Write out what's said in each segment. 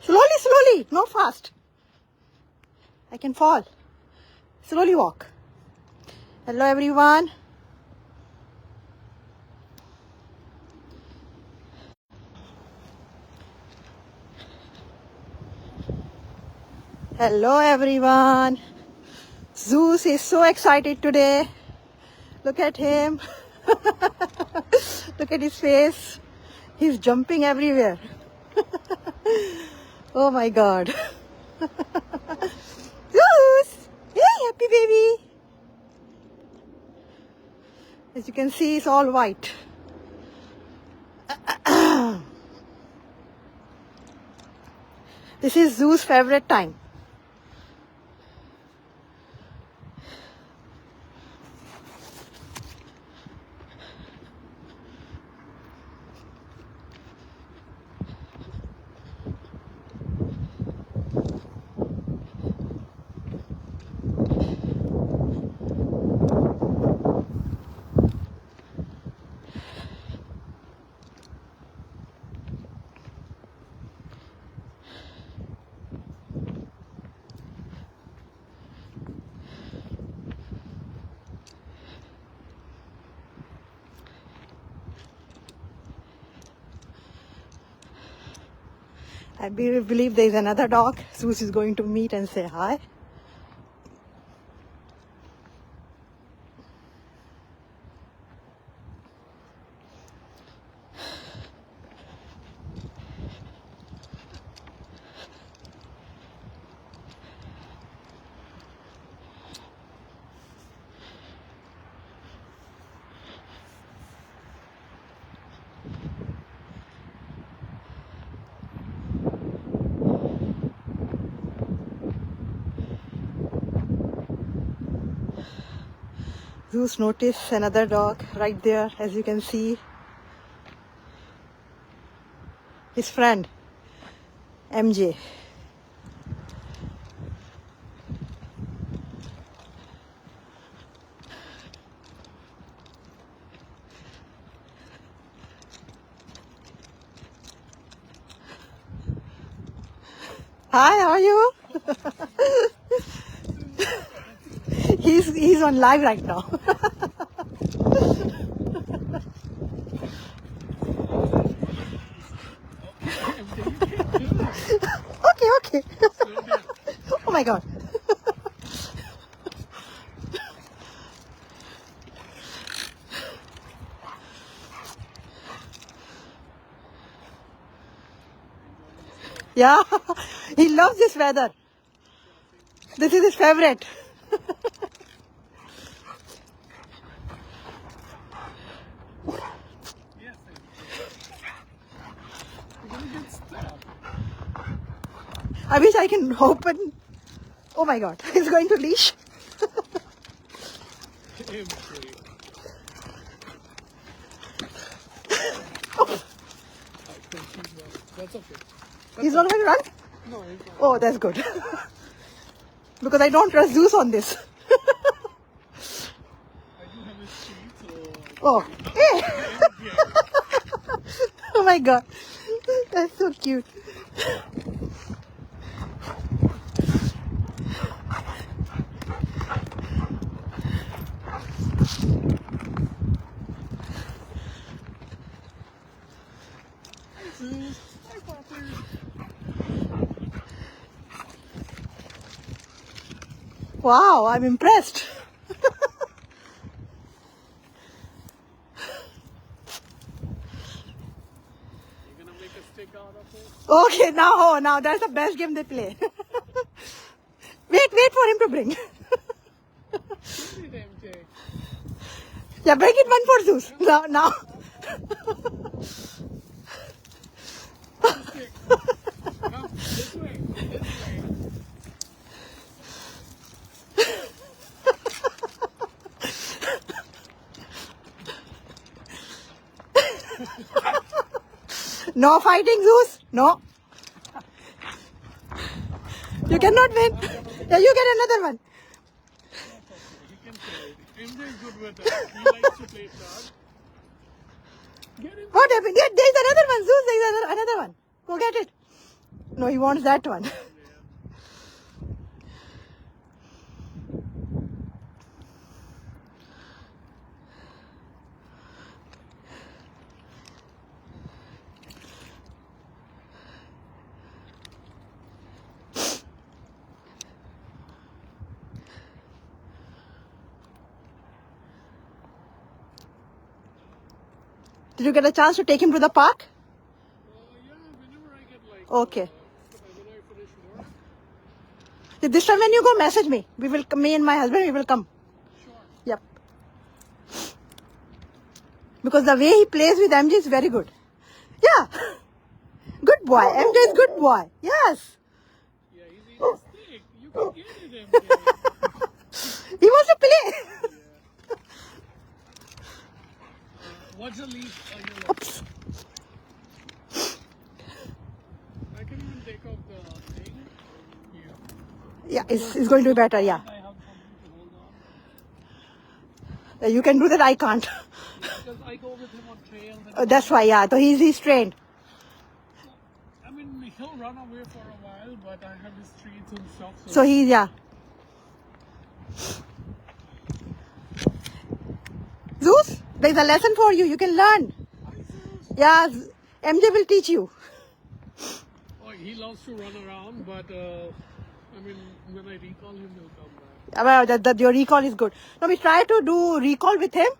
Slowly, slowly, not fast. I can fall. Slowly walk. Hello everyone. Hello everyone. Zeus is so excited today. Look at him. Look at his face. He's jumping everywhere. Oh my God. Zeus! Hey, happy baby. As you can see, it's all white. This is Zeus' favorite time. I believe there is another dog. Zeus is going to meet and say hi. Zeus noticed another dog right there, as you can see. His friend, MJ. Hi, how are you? He's on live right now. Okay. Oh my God. Yeah, he loves this weather. This is his favorite. I wish I can open. Oh my God, he's going to leash. That's okay. He's not going to run? No, he's not. Oh, that's good. Because I don't trust Zeus on this. I do have his feet, so... Oh, hey. Oh my God, that's so cute. Hi, Poppy. Wow, I'm impressed. You're gonna make a stick out of it? Okay, now that's the best game they play. Wait for him to bring. Give it, MJ. Yeah, bring it one for Zeus. Now. Stick. Come, this way. This way. No fighting, Zeus. No. You cannot win. Yeah, you get another one. He can play. MJ is good with it. He likes to play cards. Get him. What happened? Yeah, there's another one, Zeus. There's another one. Go get it. No, he wants that one. Did you get a chance to take him to the park? Yeah, whenever I get like. Okay. When I finish work. This time when you go, message me. We will, me and my husband, we will come. Sure. Yep. Because the way he plays with MJ is very good. Yeah. Good boy. MJ is good boy. Yes. Yeah, he's eating a steak. You can get it, MJ. He wants to play. What's the least? Oops. I can even take off the thing. Yeah, it's going to be better. Yeah. I have something to hold on. You can do that. I can't. Because I go with him on trails. And That's why. Yeah. So he's trained. I mean, he'll run away for a while, but I have his treats and stuff. So he's, yeah. Zeus, there's a lesson for you. You can learn. Yeah, MJ will teach you. Oh, he loves to run around, but I mean, when I recall him, he'll come back. Well, your recall is good. Now we try to do recall with him,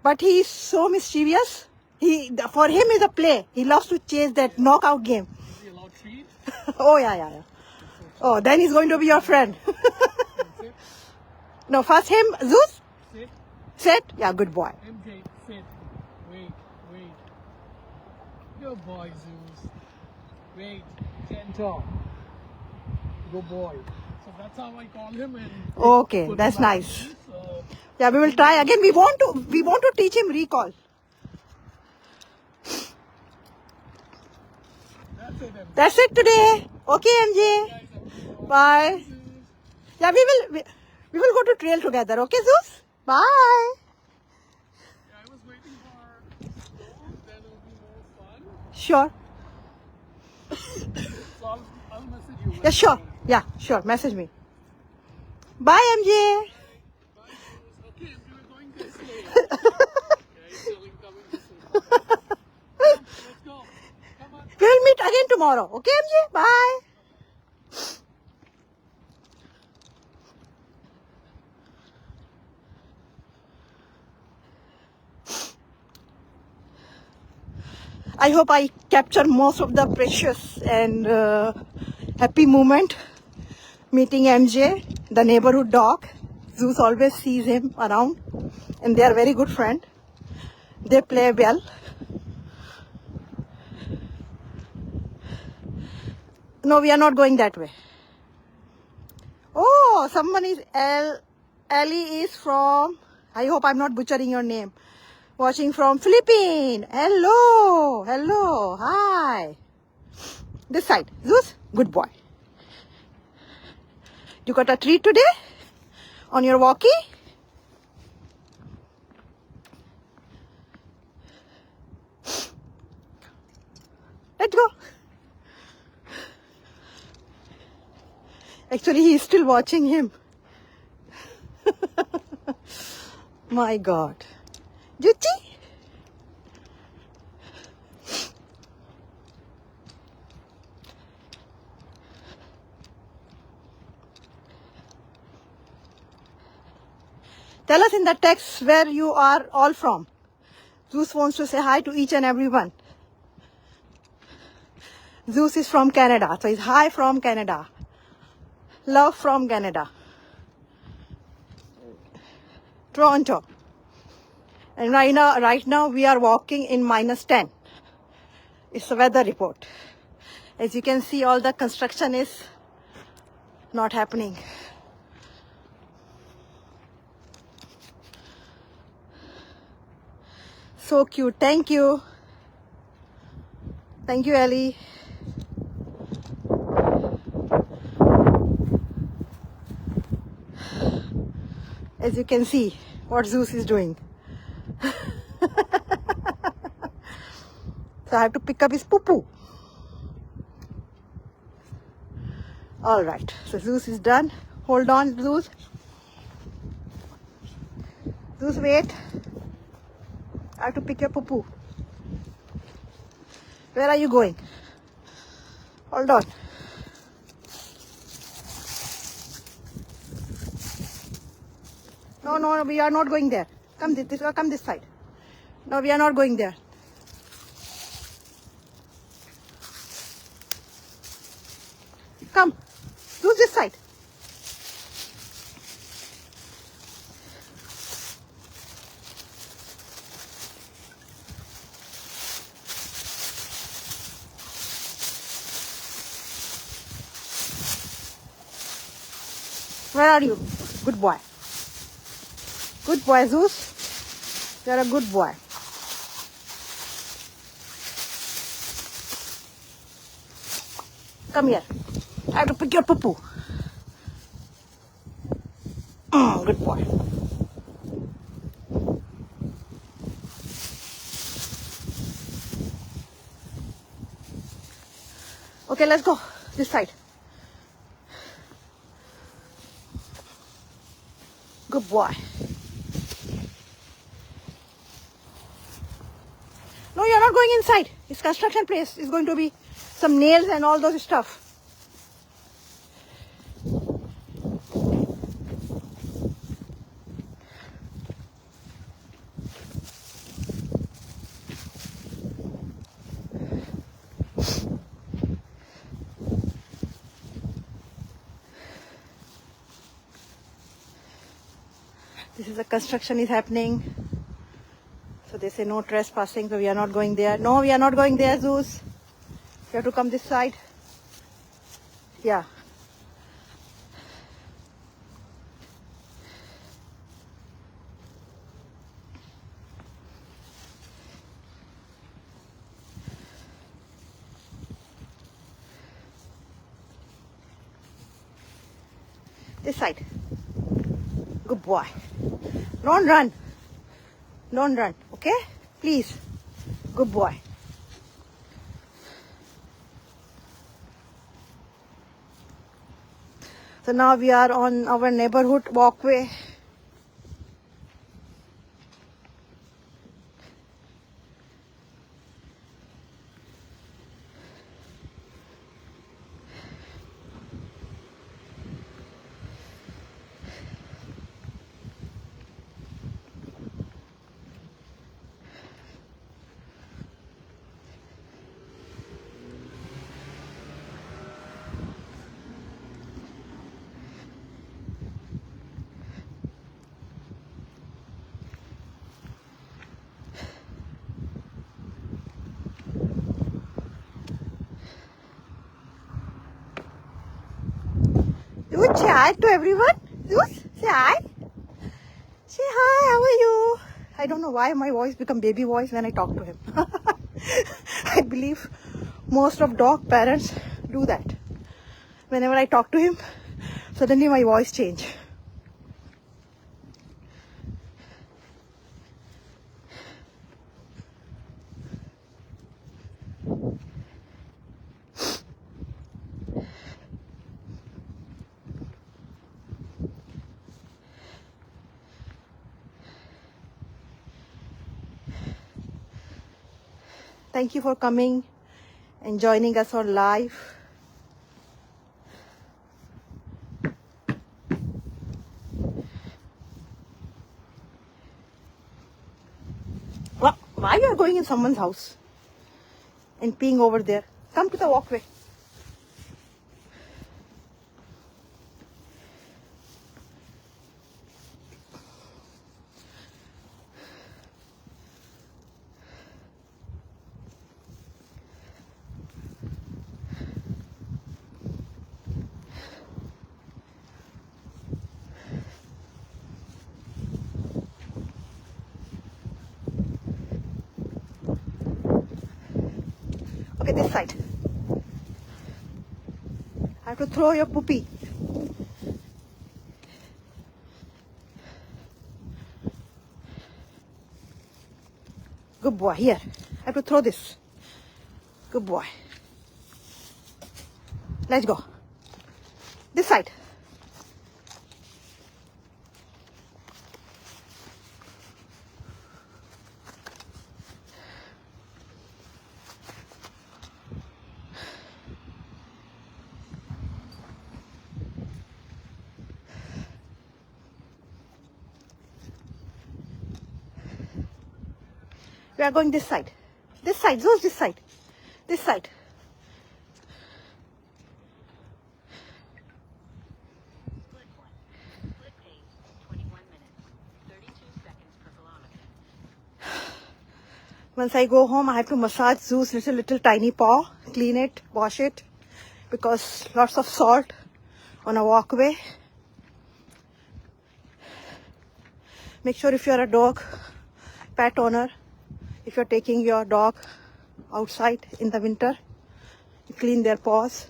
but he is so mischievous. For him is a play. He loves to chase that knockout game. Is he allowed treats? Oh yeah. Oh, then he's going to be your friend. Sit. No, first him, Zeus. Sit. Sit. Yeah, good boy. MJ, sit. Wait. Good boy, Zeus. Wait. Gentle. Good boy. So that's how I call him. And Okay, put that's him out. nice. So Yeah, we will try again. We want to teach him recall. that's it, MJ. That's it today. Okay, MJ. Guys, I'm Bye. Yeah, we will go to trail together. Okay, Zeus? Bye. Yeah, I was waiting for snow, then it'll be more fun. Sure. So I'll message you. when Yeah, sure. I'm- Yeah, sure. Message me. Bye, MJ. Bye, Zeus. Okay, we're going this way. Okay, telling coming this way. Let's go. Come on. We will meet again tomorrow. Okay, MJ? Bye. I hope I capture most of the precious and happy moment meeting MJ, the neighborhood dog. Zeus always sees him around and they are very good friends. They play well. No, we are not going that way. Oh, someone is Ellie is from, I hope I'm not butchering your name. Watching from Philippines. Hello, hi. This side, Zeus, good boy. You got a treat today on your walkie? Let's go. Actually, he is still watching him. My God. Juchi? Tell us in the text where you are all from. Zeus wants to say hi to each and everyone. Zeus is from Canada, so he's hi from Canada. Love from Canada. Toronto. And right now we are walking in -10. It's a weather report. As you can see, all the construction is not happening. So cute. Thank you. Thank you, Ellie. As you can see, what Zeus is doing. So I have to pick up his poo-poo. All right, so Zeus is done. Hold on, Zeus. Zeus, wait. I have to pick your poo-poo. Where are you going? Hold on. No, we are not going there. Come this side. No, we are not going there. Come. Do this side. Where are you? Good boy. Good boy, Zeus. You are a good boy. Come here. I have to pick your poo-poo. Good boy. Okay, let's go. This side. Good boy. No, you're not going inside. It's construction place. It's going to be some nails and all those stuff. This is the construction is happening. So they say no trespassing, so we are not going there. No, we are not going there, Zeus. You have to come this side. Yeah. This side. Good boy. Don't run. Don't run, okay? Please. Good boy. So now we are on our neighborhood walkway. Zeus, say hi to everyone. Zeus, say hi. Say hi, how are you? I don't know why my voice become baby voice when I talk to him. I believe most of dog parents do that. Whenever I talk to him, suddenly my voice change. Thank you for coming and joining us on live. Why you are going in someone's house and peeing over there? Come to the walkway. Okay, this side. I have to throw your poopy. Good boy. Here. I have to throw this. Good boy. Let's go. This side. We are going this side. This side, Zeus, this side. This side. Split one. Split pace, 21 minutes, 32 seconds per kilometer. Once I go home, I have to massage Zeus' little tiny paw, clean it, wash it, because lots of salt on a walkway. Make sure if you're a dog pet owner, if you're taking your dog outside in the winter, clean their paws.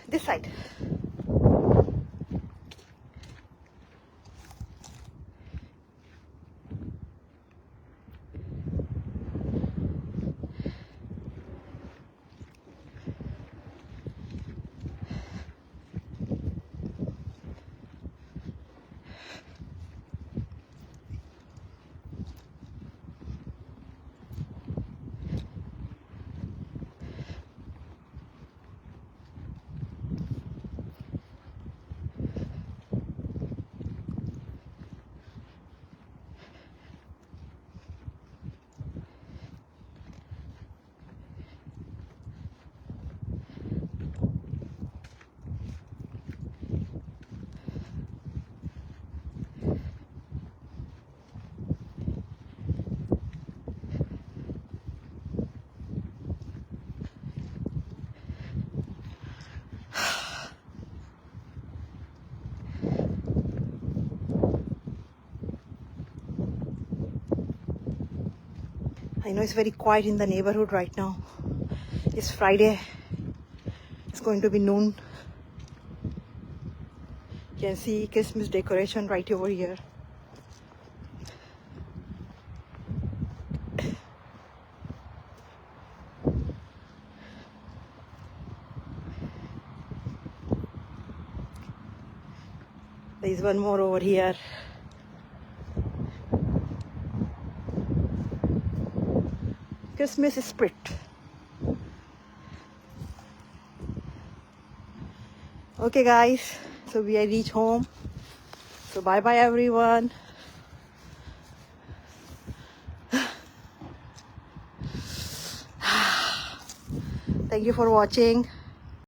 This side. I know it's very quiet in the neighborhood right now. It's Friday. It's going to be noon. You can see Christmas decoration right over here. There is one more over here. Christmas spirit. Okay guys, so we reach home. So bye bye everyone. Thank you for watching.